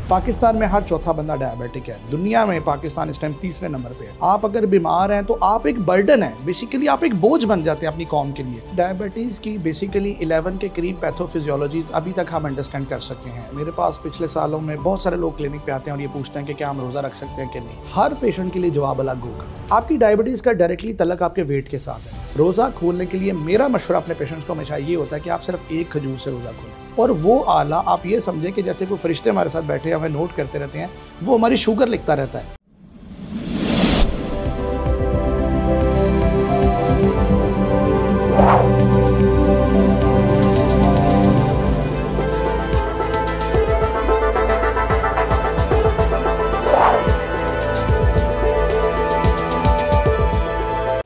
पाकिस्तान में हर चौथा बंदा डायबिटिक है। दुनिया में पाकिस्तान इस टाइम तीसरे नंबर पे है। आप अगर बीमार हैं तो आप एक बर्डन है, बेसिकली आप एक बोझ बन जाते हैं अपनी कौम के लिए। डायबिटीज़ की बेसिकली 11 के करीब पैथोफिजियोलॉजीज अभी तक हम अंडरस्टैंड कर सके हैं। मेरे पास पिछले सालों में बहुत सारे लोग क्लिनिक पे आते हैं और ये पूछते हैं कि क्या हम रोज़ा रख सकते हैं कि नहीं। हर पेशेंट के लिए जवाब अलग होगा। आपकी डायबिटीज़ का डायरेक्टली तल्लुक आपके वेट के साथ है। रोज़ा खोलने के लिए मेरा मशवरा अपने पेशेंट्स को हमेशा ये होता है कि आप सिर्फ एक खजूर से रोज़ा खोलें, और वो आला आप ये समझें कि जैसे कोई फरिश्ते हमारे साथ बैठे हमें नोट करते रहते हैं, वो हमारी शुगर लिखता रहता है।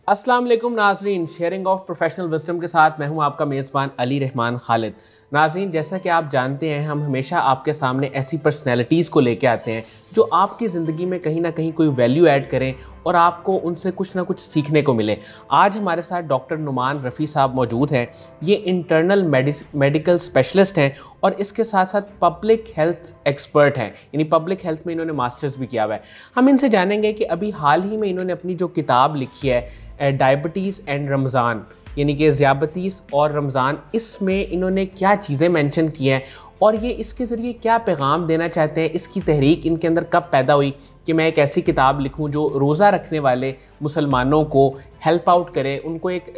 अस्सलाम वालेकुम नाज़रीन, शेयरिंग ऑफ प्रोफेशनल विजडम के साथ मैं हूं आपका मेज़बान अली रहमान खालिद। नाज़रीन, जैसा कि आप जानते हैं, हम हमेशा आपके सामने ऐसी पर्सनैलिटीज़ को लेके आते हैं जो आपकी ज़िंदगी में कहीं ना कहीं कोई वैल्यू ऐड करें और आपको उनसे कुछ ना कुछ सीखने को मिले। आज हमारे साथ डॉक्टर नुमान रफ़ी साहब मौजूद हैं। ये इंटरनल मेडिकल स्पेशलिस्ट हैं और इसके साथ साथ पब्लिक हेल्थ एक्सपर्ट हैं, यानी पब्लिक हेल्थ में इन्होंने मास्टर्स भी किया हुआ है। हम इनसे जानेंगे कि अभी हाल ही में इन्होंने अपनी जो किताब लिखी है डायबिटीज़ एंड रमज़ान, यानी कि ज़ियाबतीस और रमज़ान, इसमें इन्होंने क्या चीज़ें मेंशन की हैं और ये इसके ज़रिए क्या पैगाम देना चाहते हैं। इसकी तहरीक इनके अंदर कब पैदा हुई कि मैं एक ऐसी किताब लिखूं जो रोज़ा रखने वाले मुसलमानों को हेल्प आउट करे, उनको एक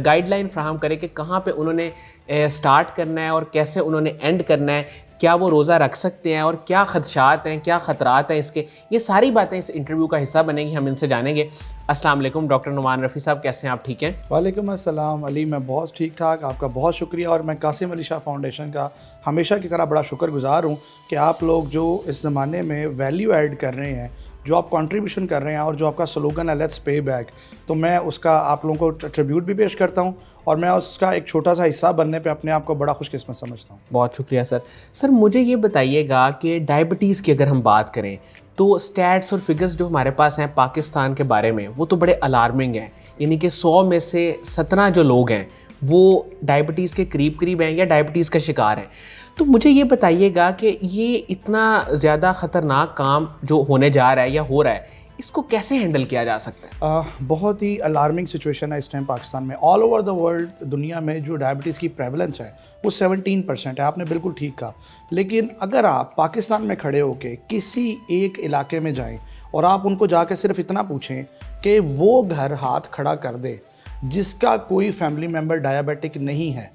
गाइडलाइन फ्राहम करे कि कहाँ पे उन्होंने स्टार्ट करना है और कैसे उन्होंने एंड करना है, क्या वो रोज़ा रख सकते हैं और क्या खदशात हैं, क्या ख़तरात हैं इसके। ये सारी बातें इस इंटरव्यू का हिस्सा बनेंगी, हम इनसे जानेंगे। अस्सलाम वालेकुम डॉक्टर नुमान रफ़ी साहब, कैसे हैं आप? ठीक हैं? वालेकुम अस्सलाम अली, मैं बहुत ठीक ठाक। आपका बहुत शुक्रिया और मैं कासिम अली शाह फाउंडेशन का हमेशा की तरह बड़ा शुक्रगुजार हूँ कि आप लोग जो इस ज़माने में वैल्यू ऐड कर रहे हैं, जो आप कंट्रीब्यूशन कर रहे हैं और जो आपका स्लोगन है लेट्स पे बैक, तो मैं उसका आप लोगों को ट्रिब्यूट भी पेश करता हूँ और मैं उसका एक छोटा सा हिस्सा बनने पे अपने आप को बड़ा खुशकिस्मत समझता हूँ। बहुत शुक्रिया सर। सर, मुझे ये बताइएगा कि डायबिटीज़ की अगर हम बात करें तो स्टैट्स और फिगर्स जो हमारे पास हैं पाकिस्तान के बारे में, वो तो बड़े अलार्मिंग हैं। यानी कि 100 में से 17 जो लोग हैं वो डायबिटीज़ के करीब हैं या डायबिटीज़ का शिकार हैं। तो मुझे ये बताइएगा कि ये इतना ज़्यादा ख़तरनाक काम जो होने जा रहा है या हो रहा है, इसको कैसे हैंडल किया जा सकता है? बहुत ही अलार्मिंग सिचुएशन है इस टाइम पाकिस्तान में। ऑल ओवर द वर्ल्ड, दुनिया में जो डायबिटीज़ की प्रेवलेंस है वो 17% है। आपने बिल्कुल ठीक कहा। लेकिन अगर आप पाकिस्तान में खड़े होकर किसी एक इलाके में जाएं और आप उनको जाकर सिर्फ इतना पूछें कि वो घर हाथ खड़ा कर दे जिसका कोई फैमिली मेम्बर डायबिटिक नहीं है,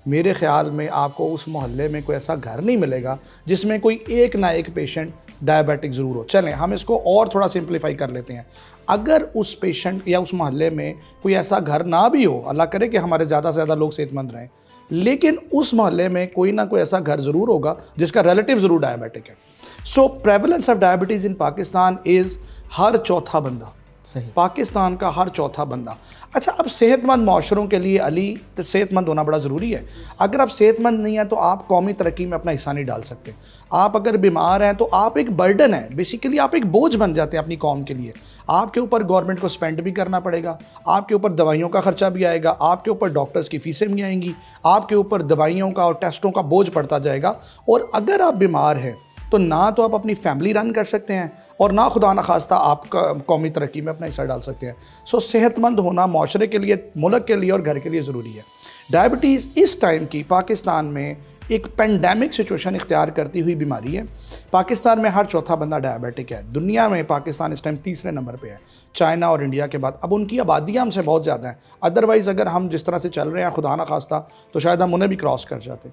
मेरे ख़्याल में आपको उस मोहल्ले में कोई ऐसा घर नहीं मिलेगा जिसमें कोई एक ना एक पेशेंट डायबिटिक ज़रूर हो। चलें हम इसको और थोड़ा सिंप्लीफाई कर लेते हैं। अगर उस पेशेंट या उस मोहल्ले में कोई ऐसा घर ना भी हो, अल्लाह करे कि हमारे ज़्यादा से ज़्यादा लोग सेहतमंद रहें, लेकिन उस मोहल्ले में कोई ना कोई ऐसा घर ज़रूर होगा जिसका रिलेटिव ज़रूर डायबिटिक है। So prevalence of diabetes in Pakistan is हर चौथा बंदा। सही। पाकिस्तान का हर चौथा बंदा। अच्छा, अब सेहतमंद माशरों के लिए अली तो सेहतमंद होना बड़ा ज़रूरी है। अगर आप सेहतमंद नहीं हैं तो आप कौमी तरक्की में अपना हिस्सा नहीं डाल सकते। आप अगर बीमार हैं तो आप एक बर्डन है, बेसिकली आप एक बोझ बन जाते हैं अपनी कौम के लिए। आपके ऊपर गवर्नमेंट को स्पेंड भी करना पड़ेगा, आपके ऊपर दवाइयों का खर्चा भी आएगा, आपके ऊपर डॉक्टर्स की फीसें भी आएंगी, आपके ऊपर दवाइयों का और टेस्टों का बोझ पड़ता जाएगा। और अगर आप बीमार हैं तो ना तो आप अपनी फैमिली रन कर सकते हैं और ना खुदा न खास्ता आप कौमी तरक्की में अपना हिस्सा डाल सकते हैं। सो सेहतमंद होना माशरे के लिए, मुल्क के लिए और घर के लिए ज़रूरी है। डायबिटीज़ इस टाइम की पाकिस्तान में एक पेंडेमिक सिचुएशन इख्तियार करती हुई बीमारी है। पाकिस्तान में हर चौथा बंदा डायबिटिक है। दुनिया में पाकिस्तान इस टाइम तीसरे नंबर पे है, चाइना और इंडिया के बाद। अब उनकी आबादी हमसे बहुत ज़्यादा है, अदरवाइज़ अगर हम जिस तरह से चल रहे हैं खुदा न खास्ता तो शायद हम उन्हें भी क्रॉस कर जाते।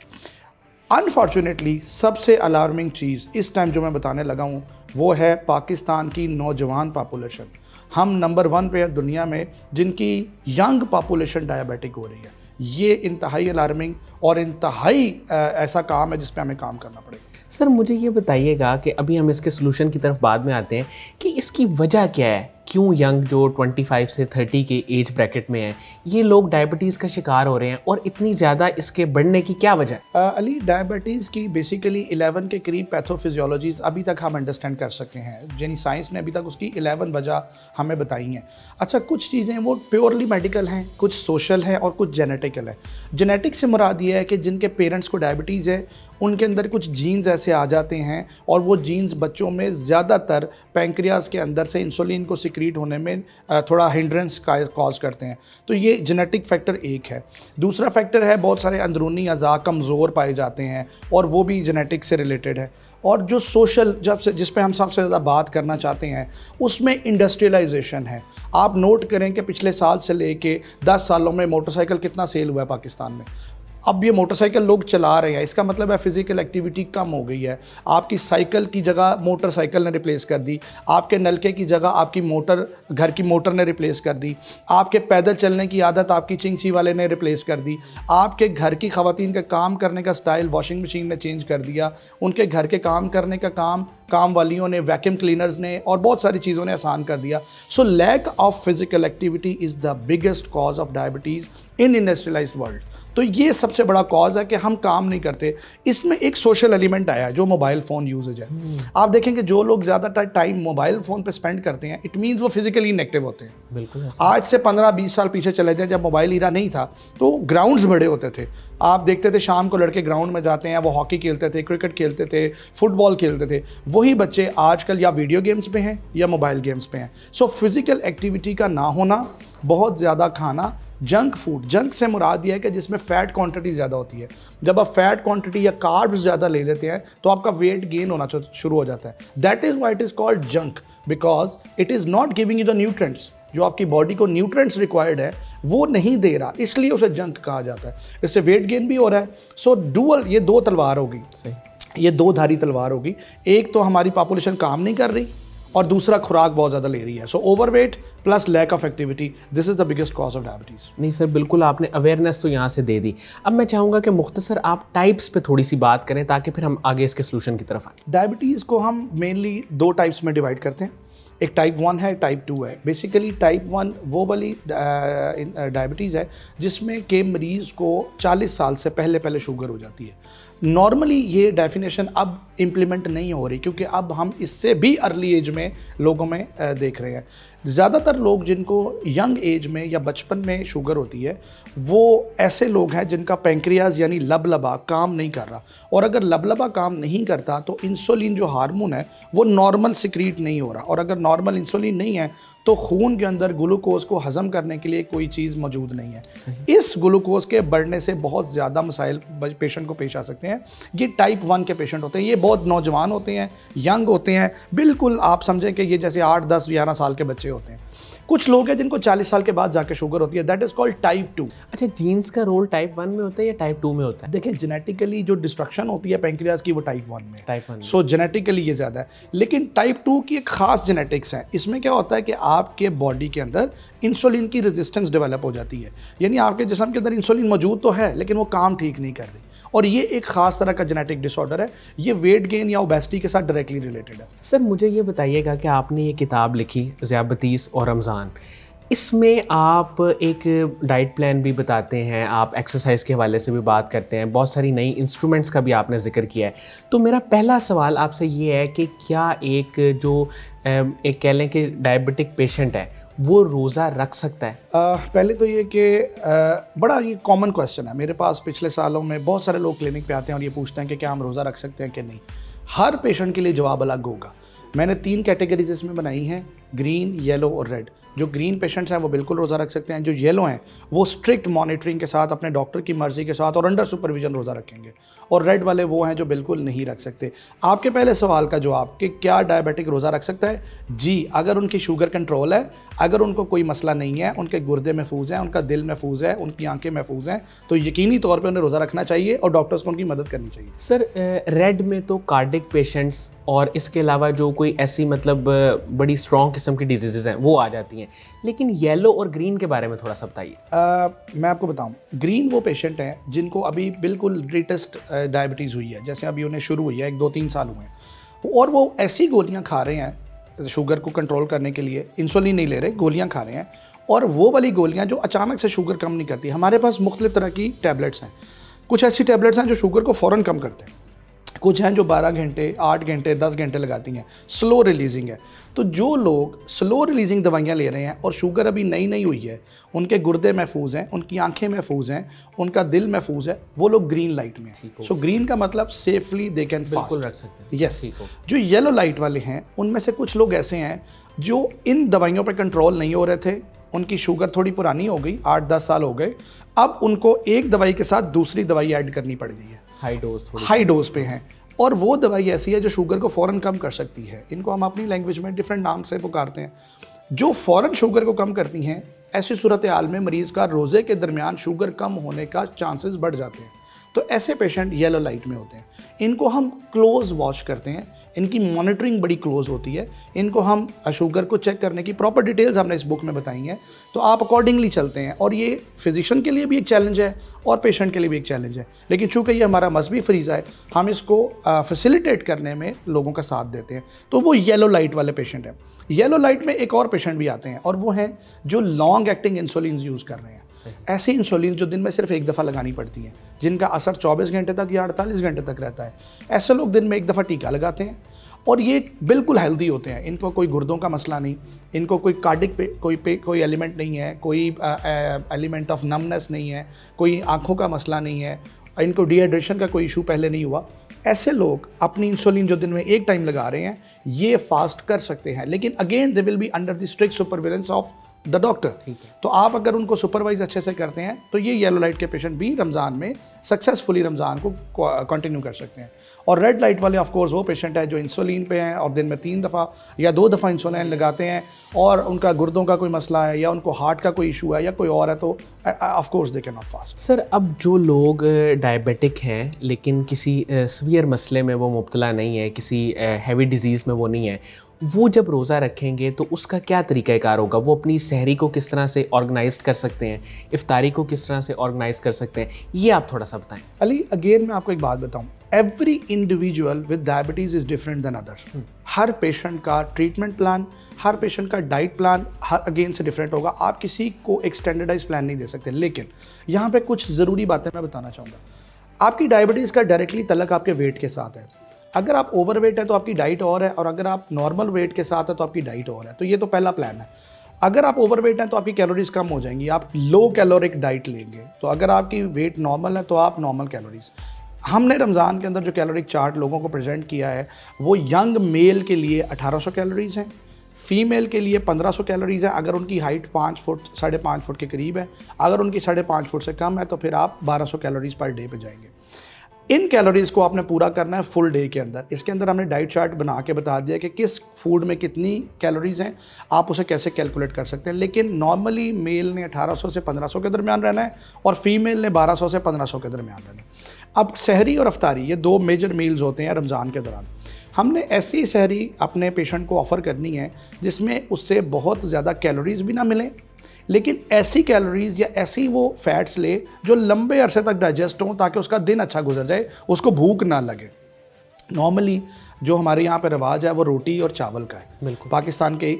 अनफॉर्चुनेटली सबसे अलार्मिंग चीज़ इस टाइम जो मैं बताने लगा हूँ वो है पाकिस्तान की नौजवान पॉपुलेशन। हम नंबर 1 पे हैं दुनिया में जिनकी यंग पॉपुलेशन डायबिटिक हो रही है। ये इंतहाई अलार्मिंग और इंतहाई ऐसा काम है जिस पे हमें काम करना पड़ेगा। सर, मुझे ये बताइएगा कि अभी हम इसके सलूशन की तरफ बाद में आते हैं कि इसकी वजह क्या है, क्यों यंग जो 25 से 30 के एज ब्रैकेट में हैं ये लोग डायबिटीज़ का शिकार हो रहे हैं और इतनी ज़्यादा इसके बढ़ने की क्या वजह है? अली, डायबिटीज़ की बेसिकली 11 के करीब पैथोफिजियोलॉजीज अभी तक हम अंडरस्टैंड कर सके हैं, यानी साइंस ने अभी तक उसकी 11 वजह हमें बताई हैं। अच्छा, कुछ चीज़ें वो प्योरली मेडिकल हैं, कुछ सोशल हैं और कुछ जेनेटिकल है। जेनेटिक से मुराद ये है कि जिनके पेरेंट्स को डायबिटीज़ है उनके अंदर कुछ जीन्स ऐसे आ जाते हैं और वो जीन्स बच्चों में ज़्यादातर पैंक्रियाज के अंदर से इंसुलिन को सिक्रीट होने में थोड़ा हिंड्रेंस कॉज करते हैं। तो ये जेनेटिक फैक्टर एक है। दूसरा फैक्टर है बहुत सारे अंदरूनी अज़ा कमज़ोर पाए जाते हैं और वो भी जेनेटिक से रिलेटेड है। और जो सोशल जिस पे हम सबसे ज़्यादा बात करना चाहते हैं उसमें इंडस्ट्रियलाइजेशन है। आप नोट करें कि पिछले साल से लेके 10 सालों में मोटरसाइकिल कितना सेल हुआ है पाकिस्तान में। अब ये मोटरसाइकिल लोग चला रहे हैं, इसका मतलब है फ़िज़िकल एक्टिविटी कम हो गई है। आपकी साइकिल की जगह मोटरसाइकिल ने रिप्लेस कर दी, आपके नलके की जगह आपकी मोटर घर की मोटर ने रिप्लेस कर दी, आपके पैदल चलने की आदत आपकी चिंची वाले ने रिप्लेस कर दी, आपके घर की ख़वातीन का काम करने का स्टाइल वॉशिंग मशीन ने चेंज कर दिया, उनके घर के काम करने का काम वालियों ने, वैक्यूम क्लीनर्स ने और बहुत सारी चीज़ों ने आसान कर दिया। So lack of physical activity is the biggest cause of diabetes in industrialised world. तो ये सबसे बड़ा कॉज है कि हम काम नहीं करते। इसमें एक सोशल एलिमेंट आया है जो मोबाइल फ़ोन यूजेज है। आप देखेंगे जो लोग ज़्यादातर टाइम मोबाइल फ़ोन पे स्पेंड करते हैं, इट मीन्स वो फिजिकली इनएक्टिव होते हैं। बिल्कुल। आज से 15-20 साल पीछे चले जाएं, जब मोबाइल ईरा नहीं था तो ग्राउंड्स बड़े होते थे। आप देखते थे शाम को लड़के ग्राउंड में जाते हैं, वो हॉकी खेलते थे, क्रिकेट खेलते थे, फुटबॉल खेलते थे। वही बच्चे आजकल या वीडियो गेम्स पे हैं या मोबाइल गेम्स पे हैं। सो फिज़िकल एक्टिविटी का ना होना, बहुत ज़्यादा खाना, जंक फूड, जंक से मुराद ये है कि जिसमें फ़ैट क्वांटिटी ज़्यादा होती है। जब आप फैट क्वांटिटी या कार्ब्स ज़्यादा ले लेते हैं तो आपका वेट गेन होना शुरू हो जाता है। That is why it is called junk, because it is not giving you the nutrients. जो आपकी बॉडी को न्यूट्रेंट्स रिक्वायर्ड है वो नहीं दे रहा, इसलिए उसे जंक कहा जाता है। इससे वेट गेन भी हो रहा है। सो डुअल, ये दो तलवार होगी, ये दो धारी तलवार होगी। एक तो हमारी पॉपुलेशन काम नहीं कर रही और दूसरा खुराक बहुत ज़्यादा ले रही है। So overweight plus lack of activity, this is the biggest cause of diabetes. नहीं सर, बिल्कुल आपने अवेयरनेस तो यहाँ से दे दी। अब मैं चाहूँगा कि मुख्तसर आप टाइप्स पे थोड़ी सी बात करें ताकि फिर हम आगे इसके सोल्यूशन की तरफ आएँ। डायबिटीज़ को हम मेनली दो टाइप्स में डिवाइड करते हैं। एक टाइप 1 है, टाइप 2 है। बेसिकली टाइप 1 वो वाली डायबिटीज़ है जिसमें के मरीज़ को 40 साल से पहले शुगर हो जाती है। नॉर्मली ये डेफिनेशन अब इम्प्लीमेंट नहीं हो रही क्योंकि अब हम इससे भी अर्ली एज में लोगों में देख रहे हैं। ज़्यादातर लोग जिनको यंग एज में या बचपन में शुगर होती है वो ऐसे लोग हैं जिनका पैंक्रियाज यानी लबलबा काम नहीं कर रहा, और अगर लबलबा काम नहीं करता तो इंसुलिन जो हार्मोन है वो नॉर्मल सिक्रीट नहीं हो रहा, और अगर नॉर्मल इंसुलिन नहीं है तो खून के अंदर ग्लूकोज को हज़म करने के लिए कोई चीज़ मौजूद नहीं है। इस ग्लूकोज के बढ़ने से बहुत ज़्यादा मसाइल पेशेंट को पेश आ सकते हैं। ये टाइप 1 के पेशेंट होते हैं, ये बहुत नौजवान होते हैं, यंग होते हैं, बिल्कुल आप समझें कि ये जैसे 8, 10, 11 साल के बच्चे होते हैं। कुछ लोग हैं जिनको 40 साल के बाद जाके शुगर होती है, दैट इज़ कॉल्ड टाइप 2। अच्छा, जीन्स का रोल टाइप 1 में होता है या टाइप 2 में होता है? देखिए जेनेटिकली जो डिस्ट्रक्शन होती है पैंक्रियाज की वो टाइप 1 में, टाइप 1 सो जेनेटिकली ये ज़्यादा है। लेकिन टाइप 2 की एक खास जेनेटिक्स है। इसमें क्या होता है कि आपके बॉडी के अंदर इंसुलिन की रेजिस्टेंस डेवलप हो जाती है, यानी आपके जिस्म के अंदर इंसुलिन मौजूद तो है लेकिन वो काम ठीक नहीं कर रही, और ये एक ख़ास तरह का जेनेटिक डिसऑर्डर है। ये वेट गेन या ओबेसिटी के साथ डायरेक्टली रिलेटेड है। सर मुझे ये बताइएगा कि आपने ये किताब लिखी ज़ियाबतीस और रमज़ान, इसमें आप एक डाइट प्लान भी बताते हैं, आप एक्सरसाइज के हवाले से भी बात करते हैं, बहुत सारी नई इंस्ट्रूमेंट्स का भी आपने जिक्र किया है। तो मेरा पहला सवाल आपसे ये है कि क्या एक कह लें कि डायबिटिक पेशेंट है वो रोज़ा रख सकता है? पहले तो ये कि बड़ा ये कॉमन क्वेश्चन है। मेरे पास पिछले सालों में बहुत सारे लोग क्लिनिक पे आते हैं और ये पूछते हैं कि क्या हम रोज़ा रख सकते हैं कि नहीं। हर पेशेंट के लिए जवाब अलग होगा। मैंने 3 कैटेगरीज इसमें बनाई हैं, ग्रीन, येलो और रेड। जो ग्रीन पेशेंट्स हैं वो बिल्कुल रोज़ा रख सकते हैं। जो येलो हैं वो स्ट्रिक्ट मॉनिटरिंग के साथ अपने डॉक्टर की मर्ज़ी के साथ और अंडर सुपरविजन रोज़ा रखेंगे, और रेड वाले वो हैं जो बिल्कुल नहीं रख सकते। आपके पहले सवाल का जवाब कि क्या डायबिटिक रोज़ा रख सकता है? जी, अगर उनकी शुगर कंट्रोल है, अगर उनको कोई मसला नहीं है, उनके गुर्दे महफूज हैं, उनका दिल महफूज है, उनकी आंखें महफूज हैं, तो यकीनी तौर पर उन्हें रोज़ा रखना चाहिए और डॉक्टर्स को उनकी मदद करनी चाहिए। सर रेड में तो कार्डिक पेशेंट्स और इसके अलावा जो कोई ऐसी मतलब बड़ी स्ट्रॉन्ग किस्म की डिजीज़ हैं वो आ जाती हैं, लेकिन येलो और ग्रीन के बारे में थोड़ा सा बताइए। मैं आपको बताऊं, ग्रीन वो पेशेंट हैं जिनको अभी बिल्कुल लेटेस्ट डायबिटीज़ हुई है, जैसे अभी उन्हें शुरू हुई है, 1-2-3 साल हुए हैं, और वो ऐसी गोलियां खा रहे हैं शुगर को कंट्रोल करने के लिए, इंसुलिन नहीं ले रहे, गोलियां खा रहे हैं, और वो वाली गोलियां जो अचानक से शुगर कम नहीं करती। हमारे पास मुख्तलिफ तरह की टैबलेट्स हैं। कुछ ऐसी टैबलेट्स हैं जो शुगर को फ़ौरन कम करते हैं, कुछ हैं जो 12 घंटे, 8 घंटे, 10 घंटे लगाती हैं। स्लो रिलीजिंग है। तो जो लोग स्लो रिलीजिंग दवाइयाँ ले रहे हैं और शुगर अभी नई नई हुई है, उनके गुर्दे महफूज हैं, उनकी आंखें महफूज हैं, उनका दिल महफूज है, वो लोग ग्रीन लाइट में हैं। सो ग्रीन का मतलब सेफली दे कैन फास्ट रख सकते हैं। यस। जो येलो लाइट वाले हैं उनमें से कुछ लोग ऐसे हैं जो इन दवाइयों पर कंट्रोल नहीं हो रहे थे, उनकी शुगर थोड़ी पुरानी हो गई, 8-10 साल हो गए, अब उनको एक दवाई के साथ दूसरी दवाई ऐड करनी पड़ गई है, हाई डोज पे हैं, और वो दवाई ऐसी है जो शुगर को फ़ौरन कम कर सकती है। इनको हम अपनी लैंग्वेज में डिफरेंट नाम से पुकारते हैं। जो फ़ौरन शुगर को कम करती हैं, ऐसी सूरत हाल में मरीज़ का रोज़े के दरमियान शुगर कम होने का चांसेस बढ़ जाते हैं। तो ऐसे पेशेंट येलो लाइट में होते हैं। इनको हम क्लोज वॉच करते हैं, इनकी मॉनिटरिंग बड़ी क्लोज होती है, इनको हम शुगर को चेक करने की प्रॉपर डिटेल्स हमने इस बुक में बताई हैं, तो आप अकॉर्डिंगली चलते हैं। और ये फिजिशियन के लिए भी एक चैलेंज है और पेशेंट के लिए भी एक चैलेंज है, लेकिन चूँकि ये हमारा मजहबी फरीज़ा है, हम इसको फैसिलिटेट करने में लोगों का साथ देते हैं। तो वो येलो लाइट वाले पेशेंट हैं। येलो लाइट में एक और पेशेंट भी आते हैं और वो हैं जो लॉन्ग एक्टिंग इंसुलिन यूज़ कर रहे हैं। ऐसी इंसुलिन जो दिन में सिर्फ एक दफ़ा लगानी पड़ती है, जिनका असर 24 घंटे तक या 48 घंटे तक रहता है। ऐसे लोग दिन में एक दफ़ा टीका लगाते हैं और ये बिल्कुल हेल्दी होते हैं। इनको कोई गुर्दों का मसला नहीं, इनको कोई कार्डिक पे कोई एलिमेंट नहीं है, कोई एलिमेंट ऑफ नमनेस नहीं है, कोई आँखों का मसला नहीं है, इनको डिहाइड्रेशन का कोई इशू पहले नहीं हुआ। ऐसे लोग अपनी इंसुलिन जो दिन में एक टाइम लगा रहे हैं, ये फास्ट कर सकते हैं, लेकिन again they will be under the strict surveillance of the doctor. तो आप अगर उनको सुपरवाइज अच्छे से करते हैं तो ये येलो लाइट के पेशेंट भी रमज़ान में सक्सेसफुली रमज़ान को कंटिन्यू कर सकते हैं। और रेड लाइट वाले ऑफ कोर्स वो पेशेंट है जो इंसुलिन पे हैं और दिन में 3 दफ़ा या 2 दफ़ा इंसुलिन लगाते हैं और उनका गुर्दों का कोई मसला है या उनको हार्ट का कोई इशू है या कोई और है, तो of course they can not fast. Sir, अब जो लोग डायबिटिक हैं लेकिन किसी सीवियर मसले में वो मुब्तला नहीं है, किसी हैवी डिजीज़ में वो नहीं है, वो जब रोज़ा रखेंगे तो उसका क्या तरीक़ाकार होगा? वो अपनी सहरी को किस तरह से ऑर्गेनाइज कर सकते हैं, इफ्तारी को किस तरह से ऑर्गेनाइज कर सकते हैं, ये आप थोड़ा सा बताएं। अली, अगेन मैं आपको एक बात बताऊं, every individual with diabetes is different than other. हर पेशेंट का ट्रीटमेंट प्लान, हर पेशेंट का डाइट प्लान हर अगेन से डिफरेंट होगा। आप किसी को एक स्टैंडर्डाइज प्लान नहीं दे सकते, लेकिन यहाँ पे कुछ ज़रूरी बातें मैं बताना चाहूँगा। आपकी डायबिटीज़ का डायरेक्टली तल्लुक आपके वेट के साथ है। अगर आप ओवरवेट है तो आपकी डाइट और है, और अगर आप नॉर्मल वेट के साथ है तो आपकी डाइट और है। तो ये तो पहला प्लान है। अगर आप ओवरवेट हैं तो आपकी कैलोरीज कम हो जाएंगी, आप लो कैलोरिक डाइट लेंगे। तो अगर आपकी वेट नॉर्मल है तो आप नॉर्मल कैलोरीज। हमने रमज़ान के अंदर जो कैलोरिक चार्ट लोगों को प्रेजेंट किया है वो यंग मेल के लिए 1800 कैलोरीज़ हैं, फीमेल के लिए 1500 कैलोरीज़ है अगर उनकी हाइट 5 फुट 5.5 फुट के करीब है। अगर उनकी 5.5 फुट से कम है तो फिर आप 1200 कैलोरीज़ पर डे पे जाएंगे। इन कैलोरीज़ को आपने पूरा करना है फुल डे के अंदर। इसके अंदर हमने डाइट चार्ट बना के बता दिया कि किस फूड में कितनी कैलोरीज़ हैं, आप उसे कैसे कैलकुलेट कर सकते हैं। लेकिन नॉर्मली मेल ने 1800 से 1500 के दरमियान रहना है और फीमेल ने 1200 से 1500 के दरमियान रहना है। अब सहरी और अफ्तारी ये 2 मेजर मील्स होते हैं रमज़ान के दौरान। हमने ऐसी सहरी अपने पेशेंट को ऑफ़र करनी है जिसमें उससे बहुत ज़्यादा कैलोरीज़ भी ना मिलें, लेकिन ऐसी कैलोरीज़ या ऐसी वो फैट्स ले जो लंबे अरसे तक डाइजेस्ट हों ताकि उसका दिन अच्छा गुजर जाए, उसको भूख ना लगे। नॉर्मली जो हमारे यहाँ पे रिवाज है वो रोटी और चावल का है। पाकिस्तान के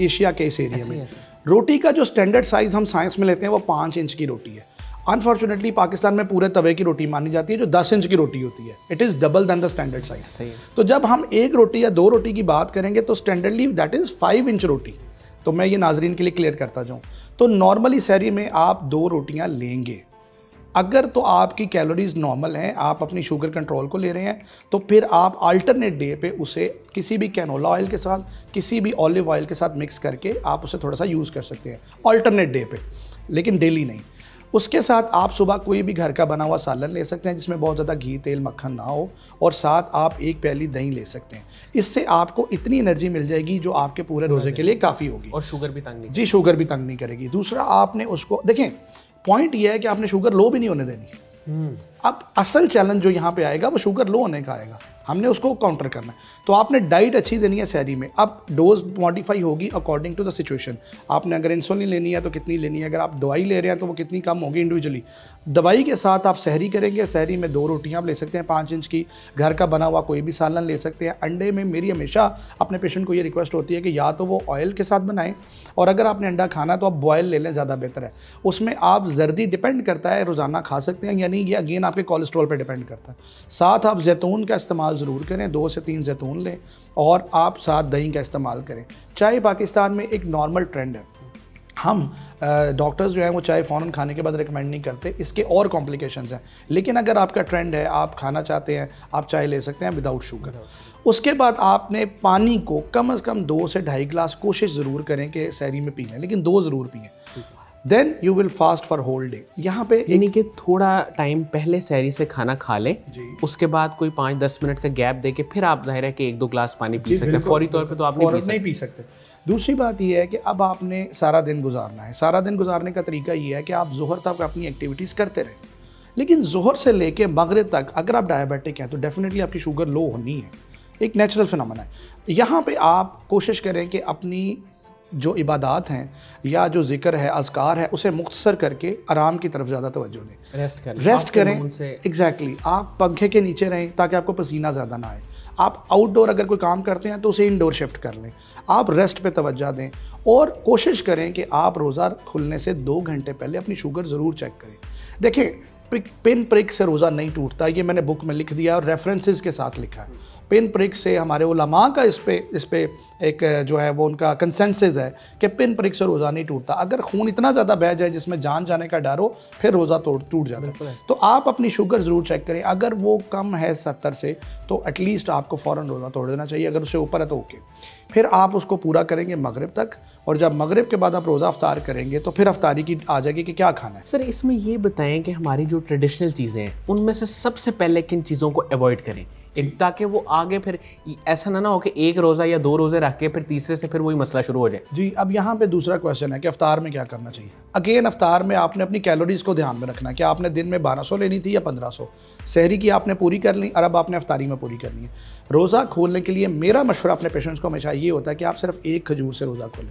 एशिया के इस एरिया में रोटी का जो स्टैंडर्ड साइज़ हम साइंस में लेते हैं वो 5 इंच की रोटी है। अनफॉर्चुनेटली पाकिस्तान में पूरे तवे की रोटी मानी जाती है जो 10 इंच की रोटी होती है। It is double than the standard size. तो जब हम एक रोटी या 2 रोटी की बात करेंगे तो स्टैंडर्डली दैट इज़ 5 इंच रोटी। तो मैं ये नाजरीन के लिए क्लियर करता जाऊँ, तो नॉर्मली सहरी में आप 2 रोटियां लेंगे। अगर तो आपकी कैलोरीज नॉर्मल हैं, आप अपनी शुगर कंट्रोल को ले रहे हैं, तो फिर आप अल्टरनेट डे पे उसे किसी भी कैनोला ऑयल के साथ, किसी भी ऑलिव ऑयल के साथ मिक्स करके आप उसे थोड़ा सा यूज़ कर सकते हैं अल्टरनेट डे पे, लेकिन डेली नहीं। उसके साथ आप सुबह कोई भी घर का बना हुआ सालन ले सकते हैं जिसमें बहुत ज़्यादा घी तेल मक्खन ना हो, और साथ आप 1 प्याली दही ले सकते हैं। इससे आपको इतनी एनर्जी मिल जाएगी जो आपके पूरे रोज़े के लिए काफ़ी होगी, और शुगर भी तंग नहीं। जी, शुगर भी तंग नहीं करेगी। दूसरा, आपने उसको देखें, पॉइंट यह है कि आपने शुगर लो भी नहीं होने देनी। अब असल चैलेंज जो यहाँ पे आएगा वो शुगर लो होने का आएगा, हमने उसको काउंटर करना है। तो आपने डाइट अच्छी देनी है सहरी में। अब डोज मॉडिफाई होगी अकॉर्डिंग टू द सिचुएशन। आपने अगर इंसुलिन लेनी है तो कितनी लेनी है, अगर आप दवाई ले रहे हैं तो वो कितनी कम होगी इंडिविजुअली। दवाई के साथ आप सहरी करेंगे, सहरी में 2 रोटियां आप ले सकते हैं 5 इंच की, घर का बना हुआ कोई भी सालन ले सकते हैं। अंडे में मेरी हमेशा अपने पेशेंट को ये रिक्वेस्ट होती है कि या तो वो ऑयल के साथ बनाएं, और अगर आपने अंडा खाना तो आप बॉयल ले लें, ज़्यादा बेहतर है। उसमें आप जर्दी डिपेंड करता है रोज़ाना खा सकते हैं, यानी ये अगेन आपके कोलेस्ट्रॉल पे डिपेंड करता है। साथ आप जैतून का इस्तेमाल ज़रूर करें, 2 से 3 जैतून लें और आप साथ दही का इस्तेमाल करें। चाय पाकिस्तान में एक नॉर्मल ट्रेंड है, हम डॉक्टर्स जो हैं वो चाय फ़ौरन खाने के बाद रिकमेंड नहीं करते, इसके और कॉम्प्लिकेशंस हैं। लेकिन अगर आपका ट्रेंड है, आप खाना चाहते हैं, आप चाय ले सकते हैं विदाउट शुगर। उसके बाद आपने पानी को कम से कम 2 से 2.5 गिलास कोशिश ज़रूर करें कि सहरी में पी लें, लेकिन 2 ज़रूर पिएँ। Then you will fast for whole day. यहाँ पे यानी कि थोड़ा टाइम पहले सहरी से खाना खा लें, उसके बाद कोई 5-10 मिनट का गैप दे के फिर आप जाहिर है कि 1-2 गिलास पानी पी सकते हैं। फौरी तौर पे तो आप नहीं पी सकते। दूसरी बात यह है कि अब आपने सारा दिन गुजारना है। सारा दिन गुजारने का तरीका ये है कि आप ज़ोहर तक अपनी एक्टिविटीज़ करते रहें, लेकिन ज़ोहर से लेके मगरिब तक अगर आप डायबिटिक हैं तो डेफिनेटली आपकी शुगर लो होनी है, एक नेचुरल फिनोमेना है। यहाँ पे आप कोशिश करें कि अपनी जो इबादात हैं या जो जिक्र है, अज़कार है, उसे मुख्तसर करके आराम की तरफ ज़्यादा तवज्जो दें, रेस्ट करें। एग्जैक्टली आप पंखे के नीचे रहें ताकि आपको पसीना ज़्यादा ना आए। आप आउटडोर अगर कोई काम करते हैं तो उसे इनडोर शिफ्ट कर लें। आप रेस्ट पे तवज्जो दें और कोशिश करें कि आप रोज़ा खुलने से 2 घंटे पहले अपनी शुगर ज़रूर चेक करें। देखें, पिन प्रिक से रोज़ा नहीं टूटता, ये मैंने बुक में लिख दिया और रेफरेंसेस के साथ लिखा है। पिन प्रिक से हमारे उलमा का इस पे एक जो है वो उनका कंसेंसस है कि पिन प्रिक से रोज़ा नहीं टूटता। अगर खून इतना ज़्यादा बह जाए जिसमें जान जाने का डर हो, फिर रोज़ा टूट जाता है। तो आप अपनी शुगर ज़रूर चेक करें। अगर वो कम है 70 से तो एटलीस्ट आपको फ़ौरन रोज़ा तोड़ देना चाहिए। अगर उससे ऊपर है तो ओके। फिर आप उसको पूरा करेंगे मगरिब तक, और जब मगरिब के बाद आप रोज़ा अफ्तार करेंगे तो फिर अफ्तारी की आ जाएगी कि क्या खाना है। सर, इसमें ये बताएं कि हमारी जो ट्रेडिशनल चीज़ें हैं उनमें से सबसे पहले किन चीज़ों को अवॉइड करें, ताकि वो आगे फिर ऐसा ना हो कि 1 रोज़ा या 2 रोज़े रख के फिर तीसरे से फिर वही मसला शुरू हो जाए। जी, अब यहाँ पे दूसरा क्वेश्चन है कि अफ्तार में क्या करना चाहिए। अगेन, अफ्तार में आपने अपनी कैलोरीज़ को ध्यान में रखना है कि आपने दिन में 1200 लेनी थी या 1500। सहरी की आपने पूरी कर ली और अब आपने अफ्तारी में पूरी करनी है। रोज़ा खोलने के लिए मेरा मशवरा अपने पेशेंट्स को हमेशा ये होता है कि आप सिर्फ 1 खजूर से रोज़ा खोलें।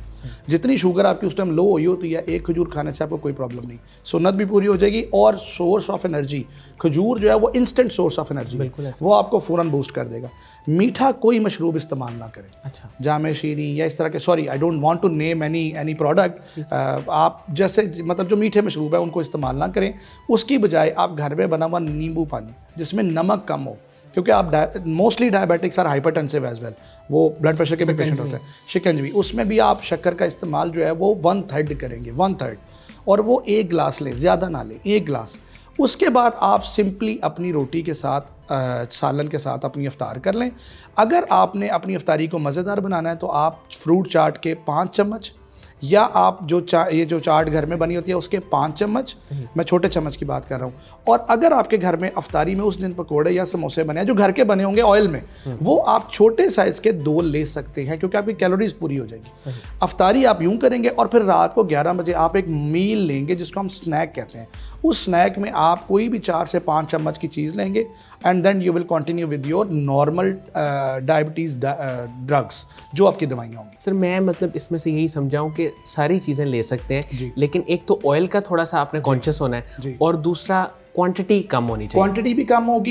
जितनी शुगर आपकी उस टाइम लो हुई होती है, 1 खजूर खाने से आपको कोई प्रॉब्लम नहीं, सुन्नत भी पूरी हो जाएगी और सोर्स ऑफ एनर्जी, खजूर जो है वो इंस्टेंट सोर्स ऑफ एनर्जी, बिल्कुल वो आपको फ़ौरन बूस्ट कर देगा। मीठा कोई मशरूब इस्तेमाल ना करें। अच्छा, जामे शीरी या इस तरह के, sorry I don't want to name any product, आप जैसे मतलब जो मीठे मशरूब है उनको इस्तेमाल ना करें। उसकी बजाय आप घर में बना हुआ नींबू पानी जिसमें नमक कम हो, क्योंकि आप mostly diabetics are hypertensive as well, वो ब्लड प्रेशर के भी पेशेंट होते हैं। शिकंजवी, उसमें भी आप शक्कर का इस्तेमाल जो है वो 1/3 करेंगे, 1/3, और वो 1 गिलास लें, ज़्यादा ना लें, 1 गिलास। उसके बाद आप सिंपली अपनी रोटी के साथ सालन के साथ अपनी अफ्तार कर लें। अगर आपने अपनी अफ्तारी को मज़ेदार बनाना है तो आप फ्रूट चाट के 5 चम्मच, या आप ये जो चाट घर में बनी होती है उसके 5 चम्मच, मैं छोटे चम्मच की बात कर रहा हूँ। और अगर आपके घर में अफ्तारी में उस दिन पकोड़े या समोसे बने हैं जो घर के बने होंगे ऑयल में, वो आप छोटे साइज़ के 2 ले सकते हैं, क्योंकि आपकी कैलोरीज पूरी हो जाएगी। अफ्तारी आप यूँ करेंगे और फिर रात को 11 बजे आप एक मील लेंगे जिसको हम स्नैक कहते हैं। उस स्नैक में आप कोई भी 4 से 5 चम्मच की चीज़ लेंगे and then you will continue with your normal diabetes drugs, जो आपकी दवाइयाँ होंगी। सर, मैं मतलब इसमें से यही समझाऊं कि सारी चीज़ें ले सकते हैं, लेकिन एक तो ऑयल का थोड़ा सा आपने कॉन्शियस होना है, और दूसरा क्वांटिटी कम होनी चाहिए। क्वांटिटी भी कम होगी,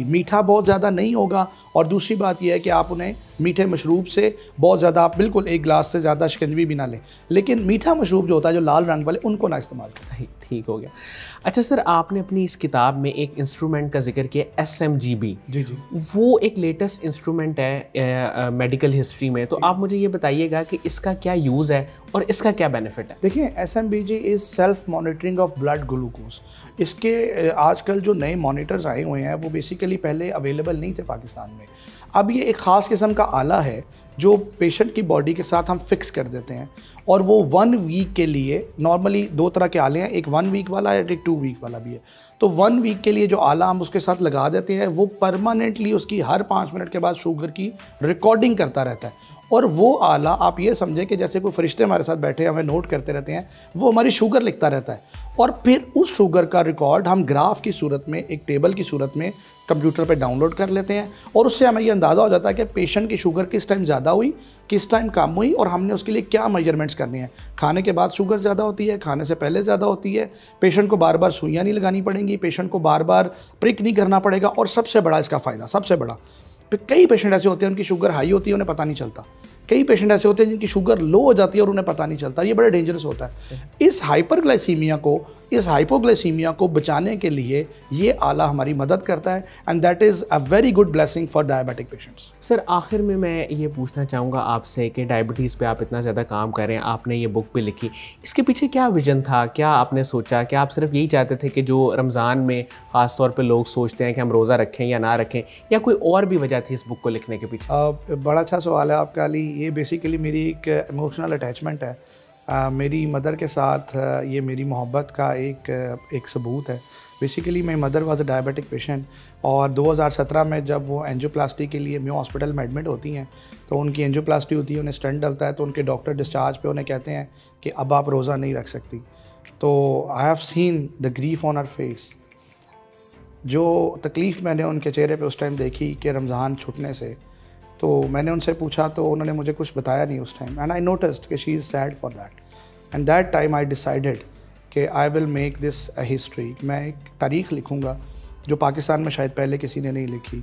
मीठा बहुत ज़्यादा नहीं होगा। और दूसरी बात यह है कि आप उन्हें मीठे मशरूब से बहुत ज़्यादा, आप बिल्कुल 1 गिलास से ज़्यादा शिकंजवी भी ना लें, लेकिन मीठा मशरूब जो होता है जो लाल रंग वाले, उनको ना इस्तेमाल करें। सही, ठीक हो गया। अच्छा सर, आपने अपनी इस किताब में एक इंस्ट्रूमेंट का जिक्र किया, SMGB। जी, वो एक लेटेस्ट इंस्ट्रूमेंट है मेडिकल हिस्ट्री में, तो आप मुझे ये बताइएगा कि इसका क्या यूज़ है और इसका क्या बेनिफिट है। देखिए, SMBG is self monitoring of blood glucose. इसके आजकल जो नए मॉनिटर्स आए हुए हैं वो बेसिकली पहले अवेलेबल नहीं थे पाकिस्तान में। अब ये एक ख़ास किस्म का आला है जो पेशेंट की बॉडी के साथ हम फिक्स कर देते हैं, और वो 1 वीक के लिए, नॉर्मली 2 तरह के आले हैं, एक 1 वीक वाला है, एक 2 वीक वाला भी है। तो 1 वीक के लिए जो आला हम उसके साथ लगा देते हैं, वो परमानेंटली उसकी हर 5 मिनट के बाद शुगर की रिकॉर्डिंग करता रहता है। और वो आला आप ये समझें कि जैसे कोई फरिश्ते हमारे साथ बैठे हमें नोट करते रहते हैं, वो हमारी शुगर लिखता रहता है। और फिर उस शुगर का रिकॉर्ड हम ग्राफ की सूरत में, एक टेबल की सूरत में कंप्यूटर पे डाउनलोड कर लेते हैं, और उससे हमें ये अंदाज़ा हो जाता है कि पेशेंट की शुगर किस टाइम ज़्यादा हुई, किस टाइम कम हुई, और हमने उसके लिए क्या मेजरमेंट्स करने हैं। खाने के बाद शुगर ज़्यादा होती है, खाने से पहले ज़्यादा होती है, पेशेंट को बार बार सुइयाँ नहीं लगानी पड़ेंगी, पेशेंट को बार बार प्रिक नहीं करना पड़ेगा। और सबसे बड़ा इसका फ़ायदा, सबसे बड़ा, कई पेशेंट ऐसे होते हैं उनकी शुगर हाई होती है, उन्हें पता नहीं चलता, कई पेशेंट ऐसे होते हैं जिनकी शुगर लो हो जाती है और उन्हें पता नहीं चलता, ये बड़ा डेंजरस होता है। इस हाइपरग्लाइसीमिया को, इस हाइपोग्लाइसीमिया को बचाने के लिए ये आला हमारी मदद करता है, and that is a very good blessing for diabetic patients. Sir आखिर में मैं ये पूछना चाहूँगा आपसे कि डायबिटीज़ पे आप इतना ज़्यादा काम कर रहे हैं, आपने ये बुक भी लिखी, इसके पीछे क्या विजन था, क्या आपने सोचा? क्या आप सिर्फ यही चाहते थे कि जो रमज़ान में ख़ास तौर पे लोग सोचते हैं कि हम रोज़ा रखें या ना रखें, या कोई और भी वजह थी इस बुक को लिखने के पीछे? बड़ा अच्छा सवाल है आपका अली। ये बेसिकली मेरी एक इमोशनल अटैचमेंट है। मेरी मदर के साथ ये मेरी मोहब्बत का एक सबूत है। Basically my mother was a diabetic patient, और 2017 में जब वो एंजियोप्लास्टी के लिए म्यू हॉस्पिटल में एडमिट होती हैं, तो उनकी एंजियोप्लास्टी होती है, उन्हें स्टंट डलता है, तो उनके डॉक्टर डिस्चार्ज पे उन्हें कहते हैं कि अब आप रोज़ा नहीं रख सकती। तो I have seen the grief on her face. जो तकलीफ़ मैंने उनके चेहरे पे उस टाइम देखी कि रमज़ान छूटने से, तो मैंने उनसे पूछा तो उन्होंने मुझे कुछ बताया नहीं उस टाइम, एंड आई नोटिस्ड कि she is sad for that, and that time I decided कि I will make this a history. मैं एक तारीख़ लिखूँगा जो पाकिस्तान में शायद पहले किसी ने नहीं लिखी,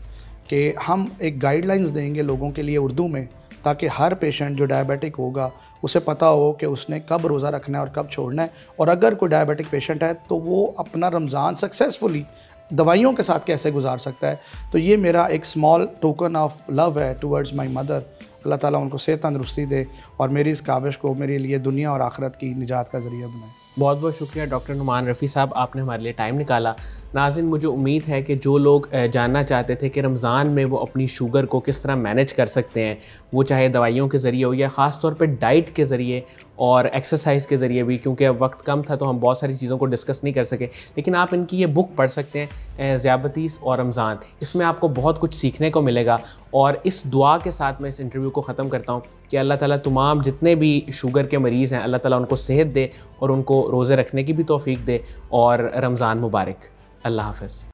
कि हम एक गाइडलाइंस देंगे लोगों के लिए उर्दू में, ताकि हर पेशेंट जो डायबिटिक होगा उसे पता हो कि उसने कब रोज़ा रखना है और कब छोड़ना है, और अगर कोई डायबिटिक पेशेंट है तो वो अपना रमज़ान सक्सेसफुली दवाइयों के साथ कैसे गुजार सकता है। तो ये मेरा एक स्मॉल टोकन ऑफ लव है टुवर्ड्स माई मदर। अल्लाह ताला उनको सेहत तंदरुस्ती दे और मेरी इस काविश को मेरे लिए दुनिया और आखिरत की निजात का ज़रिया बनाए। बहुत बहुत शुक्रिया डॉक्टर नुमान रफ़ी साहब, आपने हमारे लिए टाइम निकाला। नाज़रीन, मुझे उम्मीद है कि जो लोग जानना चाहते थे कि रमज़ान में वो अपनी शुगर को किस तरह मैनेज कर सकते हैं, वो चाहे दवाइयों के ज़रिए हो या ख़ास तौर पे डाइट के ज़रिए और एक्सरसाइज के ज़रिए भी, क्योंकि अब वक्त कम था तो हम बहुत सारी चीज़ों को डिस्कस नहीं कर सके, लेकिन आप इनकी ये बुक पढ़ सकते हैं, ज़ियाबतीस और रमज़ान। इसमें आपको बहुत कुछ सीखने को मिलेगा। और इस दुआ के साथ मैं इस इंटरव्यू को ख़त्म करता हूँ कि अल्लाह ताला तमाम जितने भी शुगर के मरीज़ हैं, अल्लाह ताला उनको सेहत दे और उनको रोज़े रखने की भी तौफीक दे, और रमज़ान मुबारक। अल्लाह हाफ़िज़।